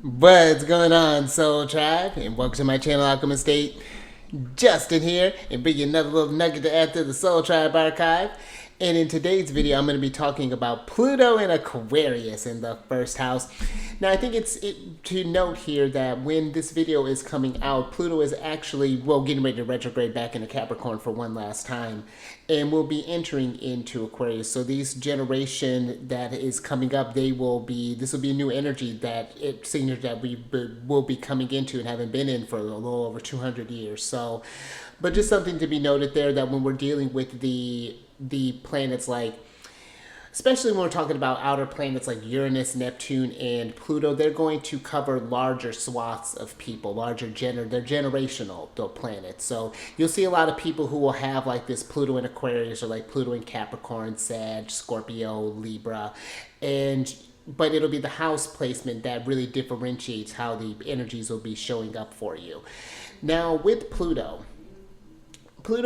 What's going on, Soul Tribe? And welcome to my channel, Alchemist. Justin here, and bring you another little nugget to add to the Soul Tribe archive. And in today's video, I'm going to be talking about Pluto and Aquarius in the first house. Now, I think it's to note here that when this video is coming out, Pluto is actually, well, getting ready to retrograde back into Capricorn for one last time. And we'll be entering into Aquarius. So this generation that is coming up, this will be a new energy signature that we will be coming into and haven't been in for a little over 200 years. So, but just something to be noted there, that when we're dealing with the planets, like especially when we're talking about outer planets like Uranus, Neptune, and Pluto, they're going to cover larger swaths of people, they're generational, the planets. So you'll see a lot of people who will have like this Pluto in Aquarius, or like Pluto in Capricorn, Sag, Scorpio, Libra, but it'll be the house placement that really differentiates how the energies will be showing up for you. Now with Pluto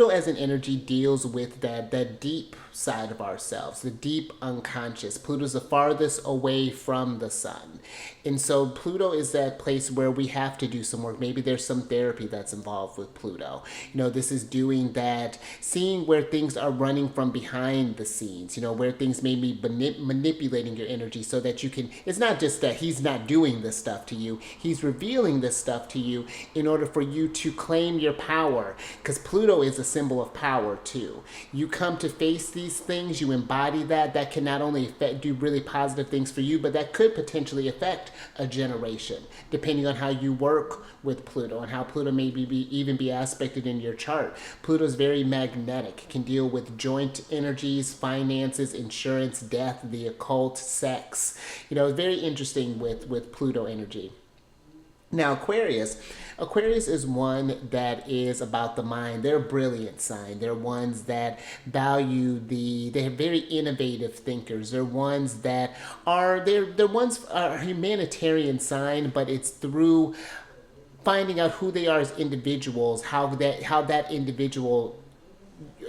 as an energy deals with that deep side of ourselves, the deep unconscious. Pluto's the farthest away from the sun. And so Pluto is that place where we have to do some work. Maybe there's some therapy that's involved with Pluto. This is doing that, seeing where things are running from behind the scenes, where things may be manipulating your energy so that you can, it's not just that he's not doing this stuff to you, he's revealing this stuff to you in order for you to claim your power, because Pluto is a symbol of power too. You come to face these things, you embody that can not only do really positive things for you, but that could potentially affect a generation, depending on how you work with Pluto and how Pluto may even be aspected in your chart. Pluto is very magnetic, can deal with joint energies, finances, insurance, death, the occult, sex. Very interesting with Pluto energy. Now, Aquarius is one that is about the mind. They're a brilliant sign. They're ones that value they're very innovative thinkers. They're ones that are, a humanitarian sign, but it's through finding out who they are as individuals, how that individual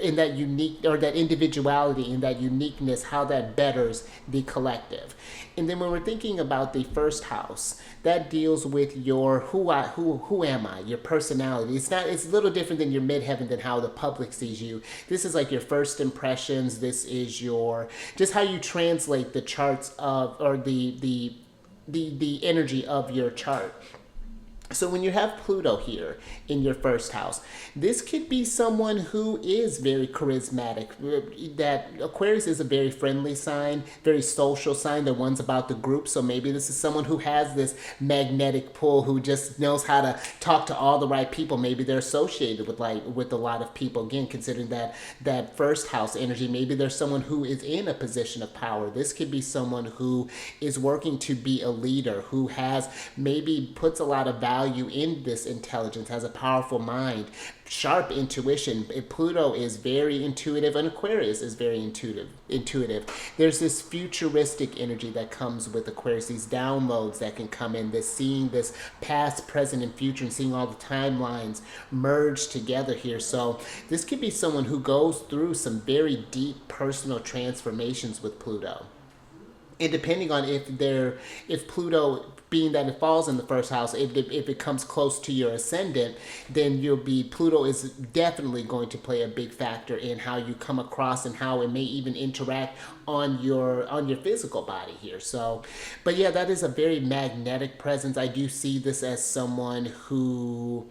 in that unique, or that individuality in that uniqueness, how that betters the collective. And then when we're thinking about the first house, that deals with your who am I, your personality. It's a little different than your midheaven, than how the public sees you. This is like your first impressions. This is just how you translate the charts of, or the energy of your chart. So when you have Pluto here in your first house, this could be someone who is very charismatic. That Aquarius is a very friendly sign, very social sign. The one's about the group. So maybe this is someone who has this magnetic pull, who just knows how to talk to all the right people. Maybe they're associated with a lot of people. Again, considering that first house energy, maybe there's someone who is in a position of power. This could be someone who is working to be a leader, who has maybe puts a lot of value in this intelligence, has a powerful mind, sharp intuition. Pluto is very intuitive, and Aquarius is very intuitive. There's this futuristic energy that comes with Aquarius, these downloads that can come in, this seeing this past, present, and future, and seeing all the timelines merge together here. So this could be someone who goes through some very deep personal transformations with Pluto. And depending on if Pluto, being that it falls in the first house, if it comes close to your ascendant, then Pluto is definitely going to play a big factor in how you come across, and how it may even interact on your physical body here. So, but yeah, that is a very magnetic presence. I do see this as someone who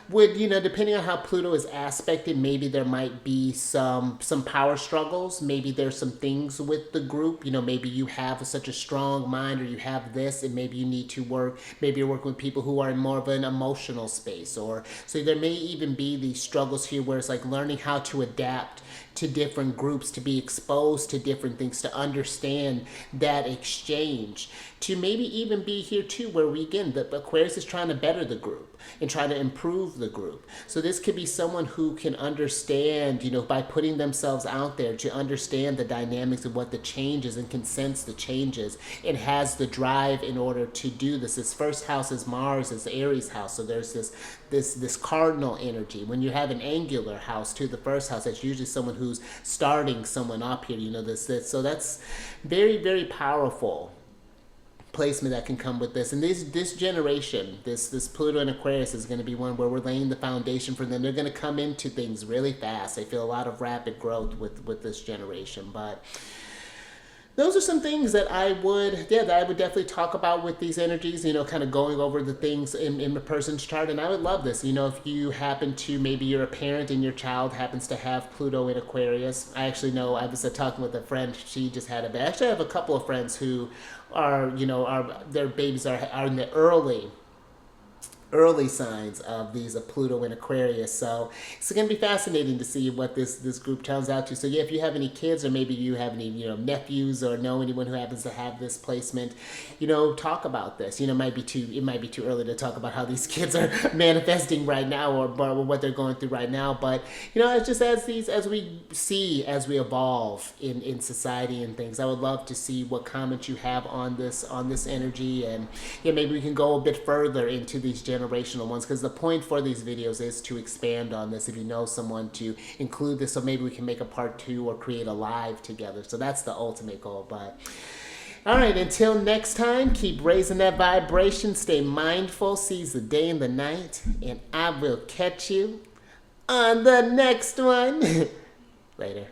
would, depending on how Pluto is aspected, maybe there might be some power struggles. Maybe there's some things with the group. Maybe you have such a strong mind, or you have this, and maybe you need to maybe you're working with people who are in more of an emotional space. Or so there may even be these struggles here where it's like learning how to adapt to different groups, to be exposed to different things, to understand that exchange, to maybe even be here too, where the Aquarius is trying to better the group and try to improve the group. So this could be someone who can understand, by putting themselves out there, to understand the dynamics of what the changes, and can sense the changes, and has the drive in order to do this. This first house is Mars, is Aries house. So there's this cardinal energy. When you have an angular house to the first house, that's usually someone who's starting someone up here, this. So that's very, very powerful. placement that can come with this. And this generation, this Pluto and Aquarius is going to be one where we're laying the foundation for them. They're going to come into things really fast. I feel a lot of rapid growth with this generation. But those are some things that I would definitely talk about with these energies, kind of going over the things in the person's chart. And I would love this, if you happen to, maybe you're a parent and your child happens to have Pluto in Aquarius. I actually know, I was talking with a friend, she just had actually I have a couple of friends who are, their babies are in the early signs of these of Pluto and Aquarius. So it's going to be fascinating to see what this group turns out to. So yeah, if you have any kids, or maybe you have any nephews, or know anyone who happens to have this placement, talk about this. It might be too early to talk about how these kids are manifesting right now, or what they're going through right now. But it's just as we evolve in society and things, I would love to see what comments you have on this energy. And yeah, maybe we can go a bit further into these generational ones, because the point for these videos is to expand on this. If you know someone, to include this, so maybe we can make a part 2 or create a live together. So that's the ultimate goal. But all right, until next time, keep raising that vibration, stay mindful, seize the day and the night, and I will catch you on the next one. Later.